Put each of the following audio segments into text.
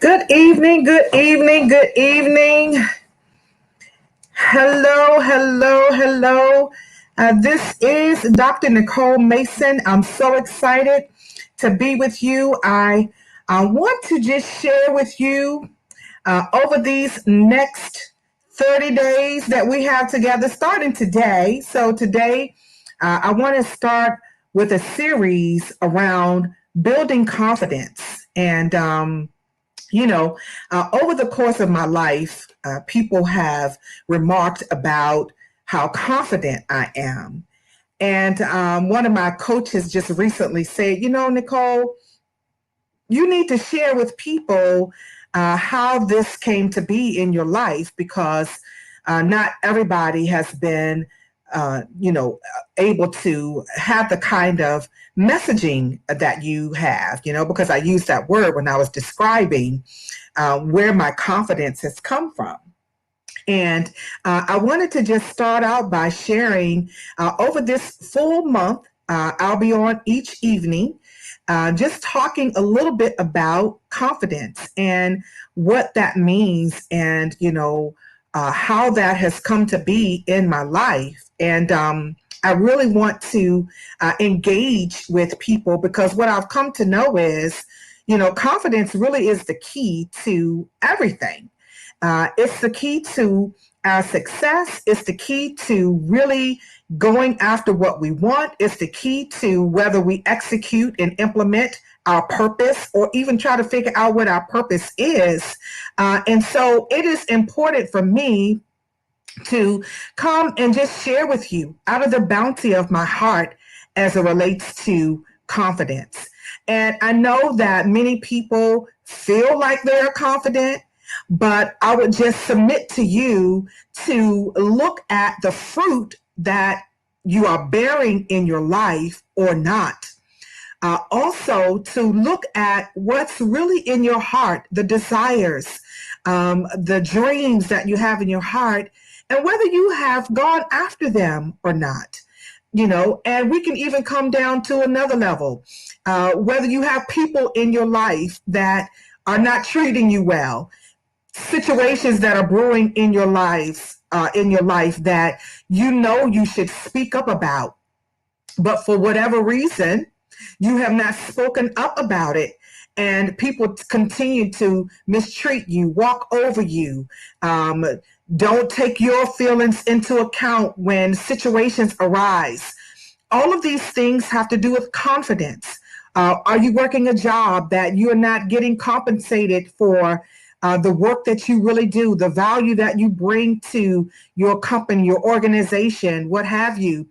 Good evening, good evening, good evening. Hello, hello, hello. This is Dr. Nicole Mason. I'm so excited to be with you. I want to just share with you over these next 30 days that we have together, starting today. So, today, I want to start with a series around building confidence. Over the course of my life, people have remarked about how confident I am. And one of my coaches just recently said, Nicole, you need to share with people how this came to be in your life because not everybody has been, able to have the kind of messaging that you have, because I used that word when I was describing where my confidence has come from. And I wanted to just start out by sharing over this full month, I'll be on each evening, just talking a little bit about confidence and what that means and, how that has come to be in my life. And I really want to engage with people because what I've come to know is, confidence really is the key to everything. It's the key to our success. It's the key to really going after what we want. It's the key to whether we execute and implement our purpose or even try to figure out what our purpose is. And so it is important for me to come and just share with you out of the bounty of my heart as it relates to confidence. And I know that many people feel like they're confident, but I would just submit to you to look at the fruit that you are bearing in your life or not. Also, to look at what's really in your heart, the desires, the dreams that you have in your heart, and whether you have gone after them or not. And we can even come down to another level, whether you have people in your life that are not treating you well, situations that are brewing in your life that you should speak up about, but for whatever reason you have not spoken up about it, and people continue to mistreat you, walk over you, don't take your feelings into account when situations arise. All of these things have to do with confidence. Are you working a job that you're not getting compensated for the work that you really do, the value that you bring to your company, your organization, what have you?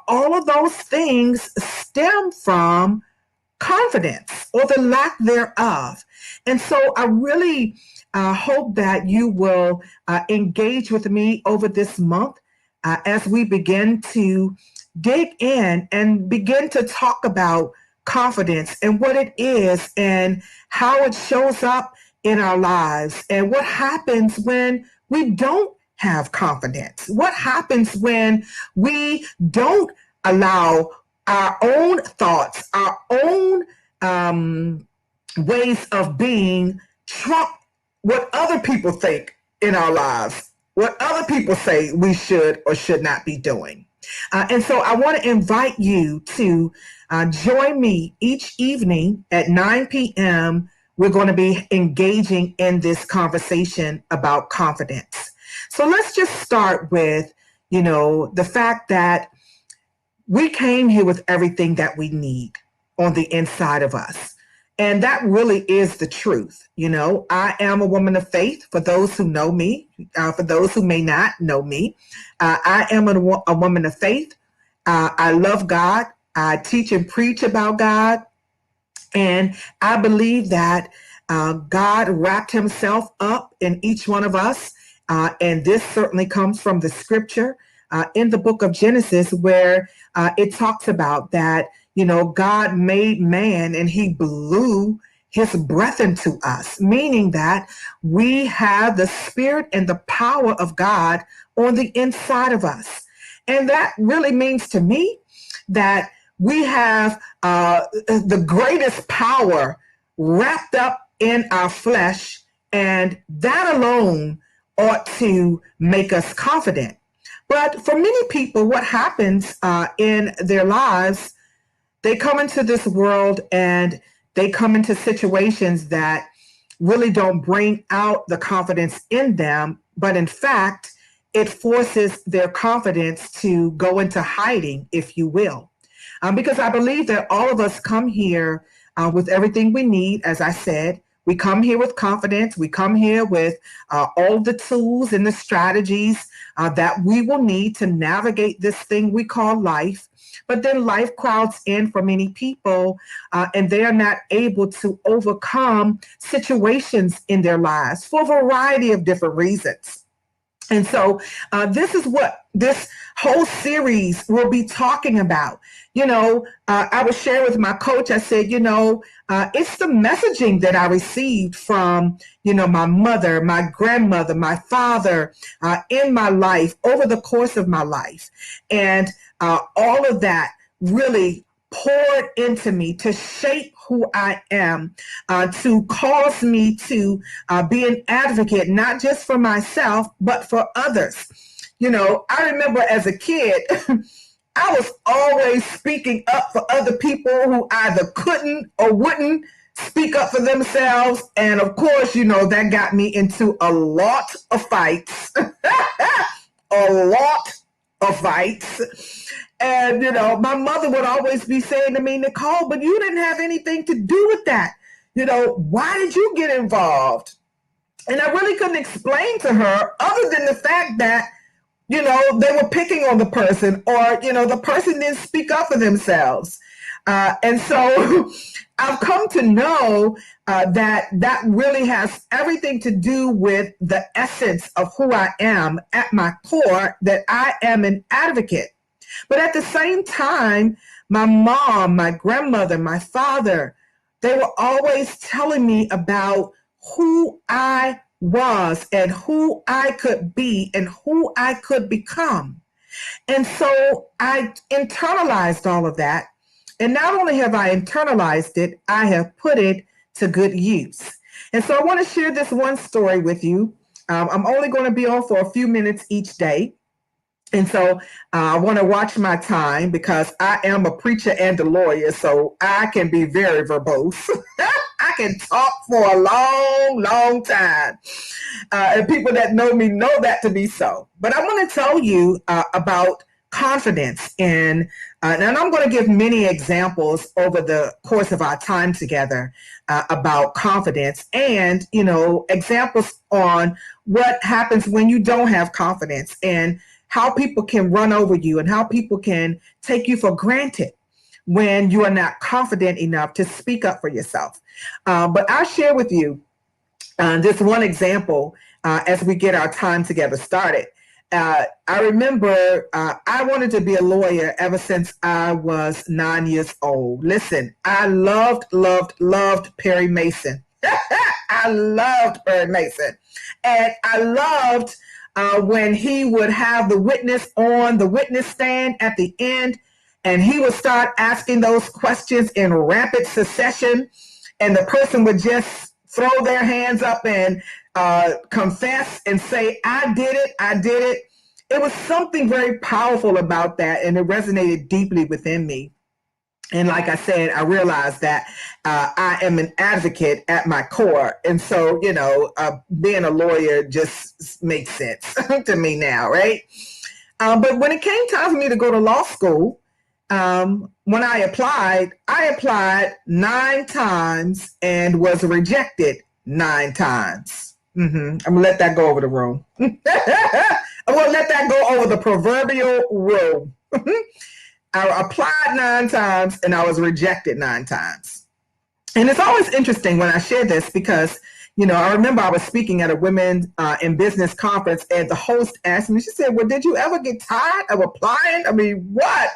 All of those things stem from confidence or the lack thereof. And so I really hope that you will engage with me over this month as we begin to dig in and begin to talk about confidence and what it is and how it shows up in our lives and what happens when we don't have confidence. What happens when we don't allow our own thoughts, our own ways of being trump what other people think in our lives, what other people say we should or should not be doing. And so I want to invite you to join me each evening at 9 p.m. We're going to be engaging in this conversation about confidence. So let's just start with, the fact that we came here with everything that we need on the inside of us. And that really is the truth. I am a woman of faith for those who know me, for those who may not know me. I am a woman of faith. I love God. I teach and preach about God. And I believe that God wrapped himself up in each one of us. And this certainly comes from the scripture in the book of Genesis, where it talks about that, God made man and he blew his breath into us, meaning that we have the spirit and the power of God on the inside of us. And that really means to me that we have the greatest power wrapped up in our flesh, and that alone ought to make us confident. But for many people, what happens in their lives, they come into this world and they come into situations that really don't bring out the confidence in them, but in fact, it forces their confidence to go into hiding, if you will. Because I believe that all of us come here with everything we need, as I said. We come here with confidence. We come here with all the tools and the strategies that we will need to navigate this thing we call life. But then life crowds in for many people, and they are not able to overcome situations in their lives for a variety of different reasons. And so this is what this whole series will be talking about. I was sharing with my coach, I said, it's the messaging that I received from, my mother, my grandmother, my father in my life over the course of my life. And all of that really poured into me to shape who I am, to cause me to be an advocate, not just for myself, but for others. I remember as a kid, I was always speaking up for other people who either couldn't or wouldn't speak up for themselves. And of course, that got me into a lot of fights, a lot of fights. And, my mother would always be saying to me, Nicole, but you didn't have anything to do with that. Why did you get involved? And I really couldn't explain to her other than the fact that, they were picking on the person, or, the person didn't speak up for themselves. And so I've come to know that really has everything to do with the essence of who I am at my core, that I am an advocate. But at the same time, my mom, my grandmother, my father, they were always telling me about who I was and who I could be and who I could become. And so I internalized all of that. And not only have I internalized it, I have put it to good use. And so I want to share this one story with you. I'm only going to be on for a few minutes each day. And so I want to watch my time because I am a preacher and a lawyer, so I can be very verbose. I can talk for a long, long time. And people that know me know that to be so. But I want to tell you about confidence. And I'm going to give many examples over the course of our time together about confidence and, examples on what happens when you don't have confidence and how people can run over you and how people can take you for granted when you are not confident enough to speak up for yourself. But I'll share with you this one example as we get our time together started. I remember I wanted to be a lawyer ever since I was 9 years old. Listen, I loved Perry Mason. I loved Perry Mason. And I loved when he would have the witness on the witness stand at the end, and he would start asking those questions in rapid succession, and the person would just throw their hands up and confess and say, I did it. It was something very powerful about that, and it resonated deeply within me. And like I said, I realized that I am an advocate at my core. And so, being a lawyer just makes sense to me now, right? But when it came time for me to go to law school, when I applied 9 times and was rejected 9 times. I'm going to let that go over the room. I'm going to let that go over the proverbial room. I applied 9 times and I was rejected 9 times. And it's always interesting when I share this because, I remember I was speaking at a women in business conference and the host asked me, she said, well, did you ever get tired of applying? I mean, what?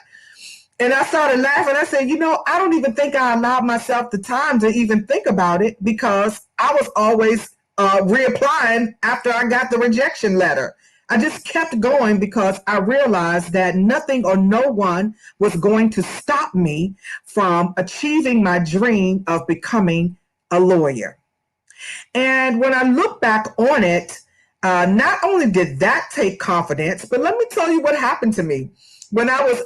And I started laughing. I said, I don't even think I allowed myself the time to even think about it because I was always reapplying after I got the rejection letter. I just kept going because I realized that nothing or no one was going to stop me from achieving my dream of becoming a lawyer. And when I look back on it, not only did that take confidence, but let me tell you what happened to me. When I was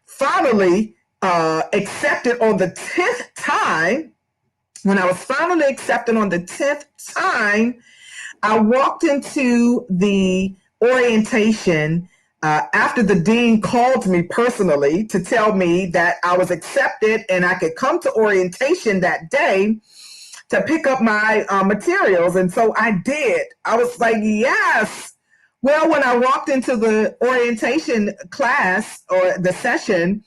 finally accepted on the 10th time, when I was finally accepted on the 10th time, I walked into the orientation after the dean called me personally to tell me that I was accepted and I could come to orientation that day to pick up my materials. And so I did. I was like, yes. Well, when I walked into the orientation class or the session,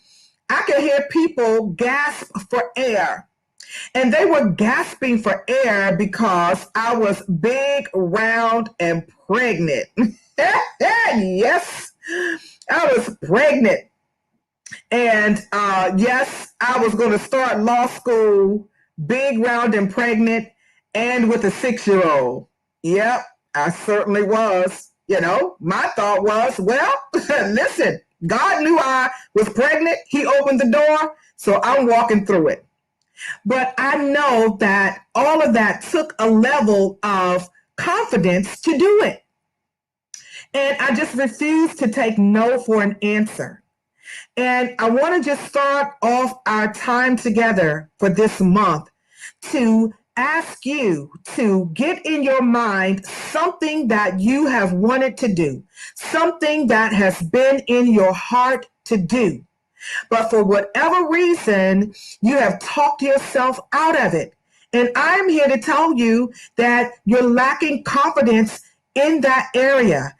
I could hear people gasp for air. And they were gasping for air because I was big, round, and pregnant. Yes, I was pregnant. And yes, I was going to start law school big, round, and pregnant, and with a 6-year-old. Yep, I certainly was. You know, my thought was, well, listen, God knew I was pregnant. He opened the door, so I'm walking through it. But I know that all of that took a level of confidence to do it. And I just refused to take no for an answer. And I want to just start off our time together for this month to ask you to get in your mind something that you have wanted to do, something that has been in your heart to do. But for whatever reason, you have talked yourself out of it. And I'm here to tell you that you're lacking confidence in that area,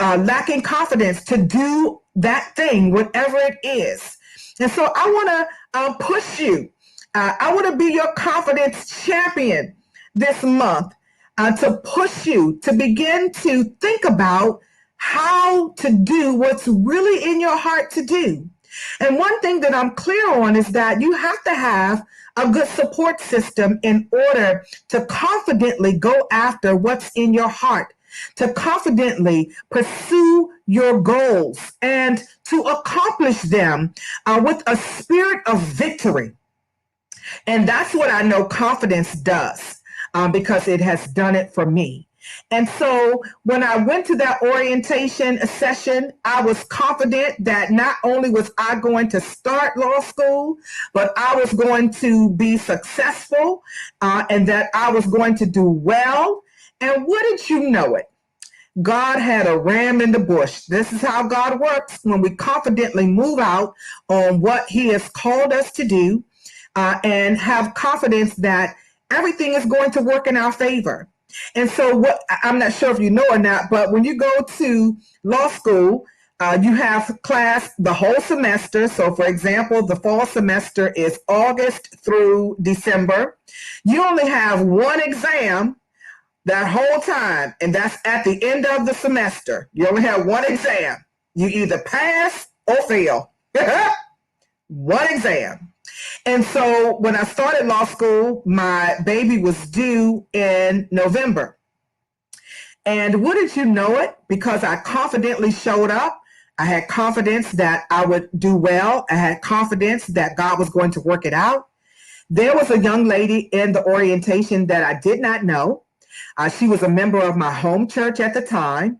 lacking confidence to do that thing, whatever it is. And so I want to push you. I want to be your confidence champion this month to push you to begin to think about how to do what's really in your heart to do. And one thing that I'm clear on is that you have to have a good support system in order to confidently go after what's in your heart, to confidently pursue your goals and to accomplish them with a spirit of victory. And that's what I know confidence does because it has done it for me. And so when I went to that orientation session, I was confident that not only was I going to start law school, but I was going to be successful and that I was going to do well. And wouldn't you know it? God had a ram in the bush. This is how God works when we confidently move out on what he has called us to do and have confidence that everything is going to work in our favor. And so what I'm not sure if you know or not, but when you go to law school, you have class the whole semester. So for example, the fall semester is August through December. You only have one exam that whole time, and that's at the end of the semester. You only have one exam. You either pass or fail. One exam. And so when I started law school, my baby was due in November. And wouldn't you know it? Because I confidently showed up, I had confidence that I would do well. I had confidence that God was going to work it out. There was a young lady in the orientation that I did not know. She was a member of my home church at the time,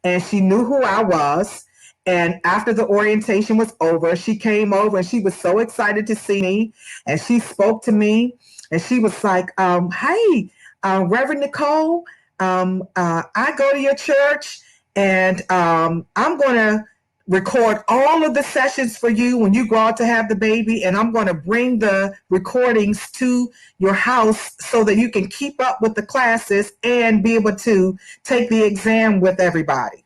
and she knew who I was. And after the orientation was over, she came over and she was so excited to see me. And she spoke to me and she was like, hey, Reverend Nicole, I go to your church and I'm going to record all of the sessions for you when you go out to have the baby. And I'm going to bring the recordings to your house so that you can keep up with the classes and be able to take the exam with everybody.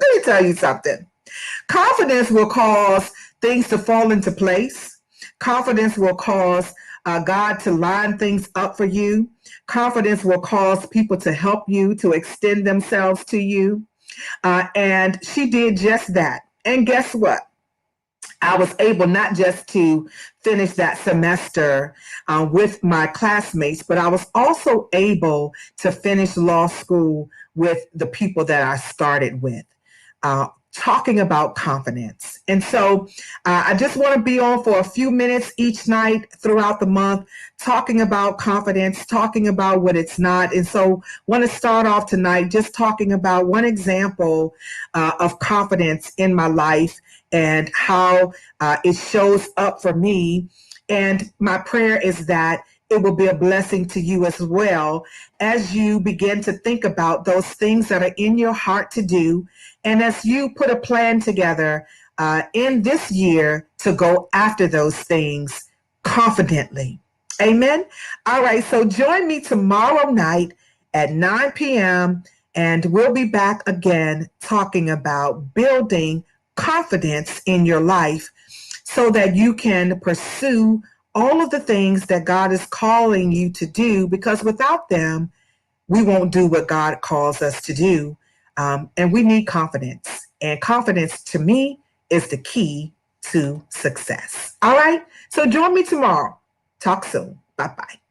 Let me tell you something. Confidence will cause things to fall into place. Confidence will cause God to line things up for you. Confidence will cause people to help you, to extend themselves to you. And she did just that. And guess what? I was able not just to finish that semester with my classmates, but I was also able to finish law school with the people that I started with. talking about confidence. And so I just want to be on for a few minutes each night throughout the month, talking about confidence, talking about what it's not. And so want to start off tonight just talking about one example of confidence in my life and how it shows up for me. And my prayer is that it will be a blessing to you as well as you begin to think about those things that are in your heart to do. And as you put a plan together in this year to go after those things confidently. Amen. All right. So join me tomorrow night at 9 p.m. and we'll be back again talking about building confidence in your life so that you can pursue all of the things that God is calling you to do, because without them, we won't do what God calls us to do. And we need confidence. And confidence, to me, is the key to success. All right? So join me tomorrow. Talk soon. Bye-bye.